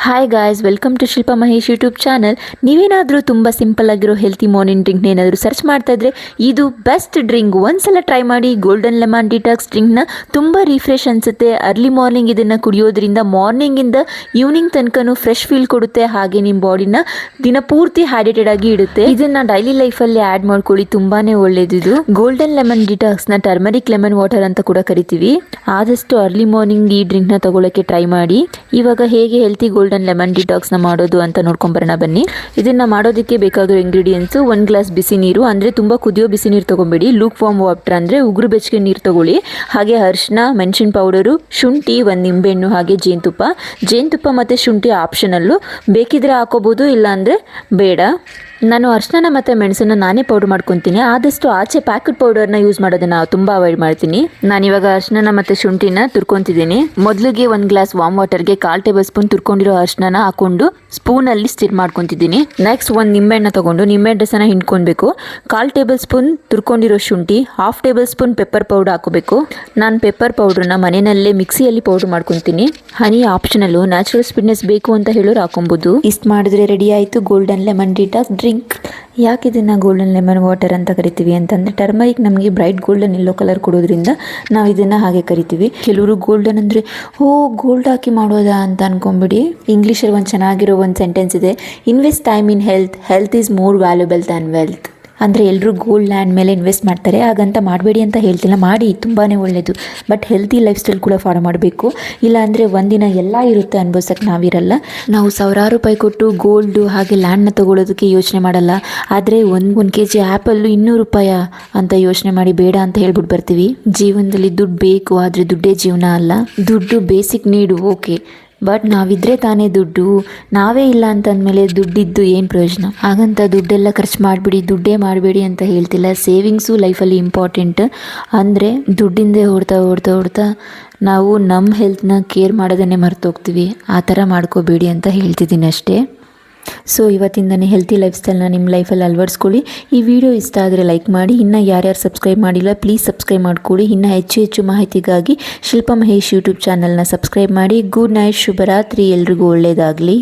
Hi guys, welcome to Shilpa Mahesh YouTube channel. ನೀವೇನಾದರೂ ತುಂಬ simple ಆಗಿರೋ ಹೆಲ್ತಿ ಮಾರ್ನಿಂಗ್ ಡ್ರಿಂಕ್ನ ಏನಾದರೂ ಸರ್ಚ್ ಮಾಡ್ತಾ ಇದ್ರೆ ಇದು ಬೆಸ್ಟ್ ಡ್ರಿಂಕ್. ಒಂದ್ಸಲ ಟ್ರೈ ಮಾಡಿ. ಗೋಲ್ಡನ್ ಲೆಮನ್ ಡಿಟಾಕ್ಸ್ ಡ್ರಿಂಕ್ನ ತುಂಬ ರಿಫ್ರೆಶ್ ಅನಿಸುತ್ತೆ. ಅರ್ಲಿ ಮಾರ್ನಿಂಗ್ ಇದನ್ನು ಕುಡಿಯೋದ್ರಿಂದ ಮಾರ್ನಿಂಗಿಂದ ಈವ್ನಿಂಗ್ ತನಕನೂ ಫ್ರೆಶ್ ಫೀಲ್ ಕೊಡುತ್ತೆ. ಹಾಗೆ ನಿಮ್ಮ ಬಾಡಿನ ದಿನ ಪೂರ್ತಿ ಹೈಡ್ರೇಟೆಡ್ ಆಗಿ ಇಡುತ್ತೆ. ಇದನ್ನು ಡೈಲಿ ಲೈಫಲ್ಲಿ ಆ್ಯಡ್ ಮಾಡ್ಕೊಳ್ಳಿ, ತುಂಬಾ ಒಳ್ಳೆಯದು. ಇದು ಗೋಲ್ಡನ್ ಲೆಮನ್ ಡಿಟಾಕ್ಸ್ನ ಟರ್ಮರಿಕ್ ಲೆಮನ್ ವಾಟರ್ ಅಂತ ಕೂಡ ಕರಿತೀವಿ. ಆದಷ್ಟು ಅರ್ಲಿ ಮಾರ್ನಿಂಗ್ ಈ ಡ್ರಿಂಕ್ನ ತಗೊಳ್ಳೋಕ್ಕೆ ಟ್ರೈ ಮಾಡಿ. ಇವಾಗ ಹೇಗೆ ಹೆಲ್ತಿ ಗೋಲ್ಡನ್ ಲೆಮನ್ ಡಿಟಾಕ್ಸ್ನ ಮಾಡೋದು ಅಂತ ನೋಡ್ಕೊಂಬರೋಣ ಬನ್ನಿ. ಇದನ್ನು ಮಾಡೋದಕ್ಕೆ ಬೇಕಾಗಿರೋ ಇಂಗ್ರೀಡಿಯೆಂಟ್ಸು: 1 ಗ್ಲಾಸ್ ಬಿಸಿ ನೀರು, ಅಂದರೆ ತುಂಬ ಕುದಿಯೋ ಬಿಸಿ ನೀರು ತೊಗೊಬೇಡಿ. ಲೂಕ್ ವಾರ್ಮ್ ವಾಟರ್ ಅಂದರೆ ಉಗುರು ಬೆಚ್ಚಗೆ ನೀರು ತೊಗೊಳ್ಳಿ. ಹಾಗೆ ಅರಿಶಿನ, ಮೆಣಸಿನ ಪೌಡರು, ಶುಂಠಿ, 1 ನಿಂಬೆಹಣ್ಣು, ಹಾಗೆ ಜೇನುತುಪ್ಪ ಮತ್ತು ಶುಂಠಿ ಆಪ್ಷನಲ್ಲು. ಬೇಕಿದ್ರೆ ಹಾಕೋಬೋದು, ಇಲ್ಲಾಂದರೆ ಬೇಡ. ನಾನು ಅರಿಶಿನ ಮತ್ತು ಮೆಣಸನ್ನು ನಾನೇ ಪೌಡರ್ ಮಾಡ್ಕೊತೀನಿ. ಆದಷ್ಟು ಆಚೆ ಪ್ಯಾಕೆಟ್ ಪೌಡರ್ನ ಯೂಸ್ ಮಾಡೋದನ್ನು ತುಂಬ ಅವಾಯ್ಡ್ ಮಾಡ್ತೀನಿ. ನಾನಿವಾಗ ಅರಿಶಿನ ಮತ್ತು ಶುಂಠಿನ ತುರ್ಕೊತಿದ್ದೀನಿ. ಮೊದಲಿಗೆ 1 ಗ್ಲಾಸ್ ವಾಮ್ ವಾಟರ್ಗೆ 1/4 ಟೇಬಲ್ ಸ್ಪೂನ್ ತುರ್ಕೊಂಡಿರೋ ಅರಿಶಿನ ಹಾಕೊಂಡು ಸ್ಪೂನಲ್ಲಿ ಸ್ಟಿರ್ ಮಾಡ್ಕೊತಿದ್ದೀನಿ. ನೆಕ್ಸ್ಟ್ 1 ನಿಂಬೆಹಣ್ಣ ತೊಗೊಂಡು ನಿಂಬೆಹಣ್ಣು ರಸನ ಹಿಂಡ್ಕೊಬೇಕು. 1/4 ಟೇಬಲ್ ಸ್ಪೂನ್ ತುರ್ಕೊಂಡಿರೋ ಶುಂಠಿ, 1/2 ಟೇಬಲ್ ಸ್ಪೂನ್ ಪೆಪ್ಪರ್ ಪೌಡರ್ ಹಾಕೋಬೇಕು. ನಾನು ಪೆಪ್ಪರ್ ಪೌಡ್ರನ್ನ ಮನೆಯಲ್ಲೇ ಮಿಕ್ಸಿಯಲ್ಲಿ ಪೌಡರ್ ಮಾಡ್ಕೊತೀನಿ. ಹನಿ ಆಪ್ಷನಲ್ಲು, ನ್ಯಾಚುರಲ್ ಸ್ವೀಟ್ನೆಸ್ ಬೇಕು ಅಂತ ಹೇಳೋರು ಹಾಕೊಬೋದು. ಇಷ್ಟು ಮಾಡಿದ್ರೆ ರೆಡಿ ಆಯಿತು ಗೋಲ್ಡನ್ ಲೆಮನ್ ಡಿಟಾಕ್ಸ್ ಡ್ರಿಂಕ್. ಯಾಕೆ ಇದನ್ನು ಗೋಲ್ಡನ್ ಲೆಮನ್ ವಾಟರ್ ಅಂತ ಕರಿತೀವಿ ಅಂತಂದರೆ, ಟರ್ಮರಿಕ್ ನಮಗೆ ಬ್ರೈಟ್ ಗೋಲ್ಡನ್ ಎಲ್ಲೋ ಕಲರ್ ಕೊಡೋದ್ರಿಂದ ನಾವು ಇದನ್ನು ಹಾಗೆ ಕರಿತೀವಿ. ಕೆಲವರು ಗೋಲ್ಡನ್ ಅಂದರೆ ಗೋಲ್ಡ್ ಹಾಕಿ ಮಾಡೋದಾ ಅಂತ ಅನ್ಕೊಂಬಿಡಿ. ಇಂಗ್ಲೀಷಲ್ಲಿ ಒಂದು ಚೆನ್ನಾಗಿರೋ ಒಂದು ಸೆಂಟೆನ್ಸ್ ಇದೆ: invest time in health is more valuable than wealth. ಅಂದರೆ ಎಲ್ಲರೂ ಗೋಲ್ಡ್ ಲ್ಯಾಂಡ್ ಮೇಲೆ ಇನ್ವೆಸ್ಟ್ ಮಾಡ್ತಾರೆ, ಹಾಗಂತ ಮಾಡಬೇಡಿ ಅಂತ ಹೇಳ್ತಿಲ್ಲ, ಮಾಡಿ, ತುಂಬಾ ಒಳ್ಳೆಯದು. ಬಟ್ ಹೆಲ್ತಿ ಲೈಫ್ ಸ್ಟೈಲ್ ಕೂಡ ಫಾಲೋ ಮಾಡಬೇಕು. ಇಲ್ಲಾಂದರೆ ಒಂದಿನ ಎಲ್ಲ ಇರುತ್ತೆ ಅನ್ಭವಿಸೋಕ್ಕೆ ನಾವಿರಲ್ಲ. ನಾವು ಸಾವಿರಾರು ರೂಪಾಯಿ ಕೊಟ್ಟು ಗೋಲ್ಡು ಹಾಗೆ ಲ್ಯಾಂಡ್ನ ತೊಗೊಳೋದಕ್ಕೆ ಯೋಚನೆ ಮಾಡಲ್ಲ. ಆದರೆ ಒಂದು kg ಆ್ಯಪಲ್ಲು 200 ರೂಪಾಯಿ ಅಂತ ಯೋಚನೆ ಮಾಡಿ ಬೇಡ ಅಂತ ಹೇಳ್ಬಿಟ್ಟು ಬರ್ತೀವಿ. ಜೀವನದಲ್ಲಿ ದುಡ್ಡು ಬೇಕು, ಆದರೆ ದುಡ್ಡೇ ಜೀವನ ಅಲ್ಲ. ದುಡ್ಡು ಬೇಸಿಕ್ ನೀಡು, ಓಕೆ, ಬಟ್ ನಾವಿದ್ರೆ ತಾನೇ ದುಡ್ಡು. ನಾವೇ ಇಲ್ಲ ಅಂತಂದಮೇಲೆ ದುಡ್ಡಿದ್ದು ಏನು ಪ್ರಯೋಜನ? ಹಾಗಂತ ದುಡ್ಡೆಲ್ಲ ಖರ್ಚು ಮಾಡಿಬಿಡಿ, ದುಡ್ಡೇ ಮಾಡಬೇಡಿ ಅಂತ ಹೇಳ್ತಿಲ್ಲ. ಸೇವಿಂಗ್ಸು ಲೈಫಲ್ಲಿ ಇಂಪಾರ್ಟೆಂಟ್. ಅಂದರೆ ದುಡ್ಡಿಂದೇ ಓಡ್ತಾ ನಾವು ನಮ್ಮ ಹೆಲ್ತ್ನ ಕೇರ್ ಮಾಡೋದನ್ನೇ ಮರ್ತೋಗ್ತೀವಿ. ಆ ಥರ ಮಾಡ್ಕೋಬೇಡಿ ಅಂತ ಹೇಳ್ತಿದ್ದೀನಿ ಅಷ್ಟೇ. ಸೊ ಇವತ್ತಿಂದನೇ ಹೆಲ್ತಿ ಲೈಫ್ ಸ್ಟೈಲ್ನ ನಿಮ್ಮ ಲೈಫಲ್ಲಿ ಅಳವಡಿಸ್ಕೊಳ್ಳಿ. ಈ ವಿಡಿಯೋ ಇಷ್ಟ ಆದರೆ ಲೈಕ್ ಮಾಡಿ. ಇನ್ನು ಯಾರ್ಯಾರು ಸಬ್ಸ್ಕ್ರೈಬ್ ಮಾಡಿಲ್ಲ ಪ್ಲೀಸ್ ಸಬ್ಸ್ಕ್ರೈಬ್ ಮಾಡ್ಕೊಳ್ಳಿ. ಇನ್ನು ಹೆಚ್ಚು ಮಾಹಿತಿಗಾಗಿ ಶಿಲ್ಪಾ ಮಹೇಶ್ ಯೂಟ್ಯೂಬ್ ಚಾನಲ್ನ ಸಬ್ಸ್ಕ್ರೈಬ್ ಮಾಡಿ. ಗುಡ್ ನೈಟ್, ಶುಭರಾತ್ರಿ, ಎಲ್ರಿಗೂ ಒಳ್ಳೆಯದಾಗಲಿ.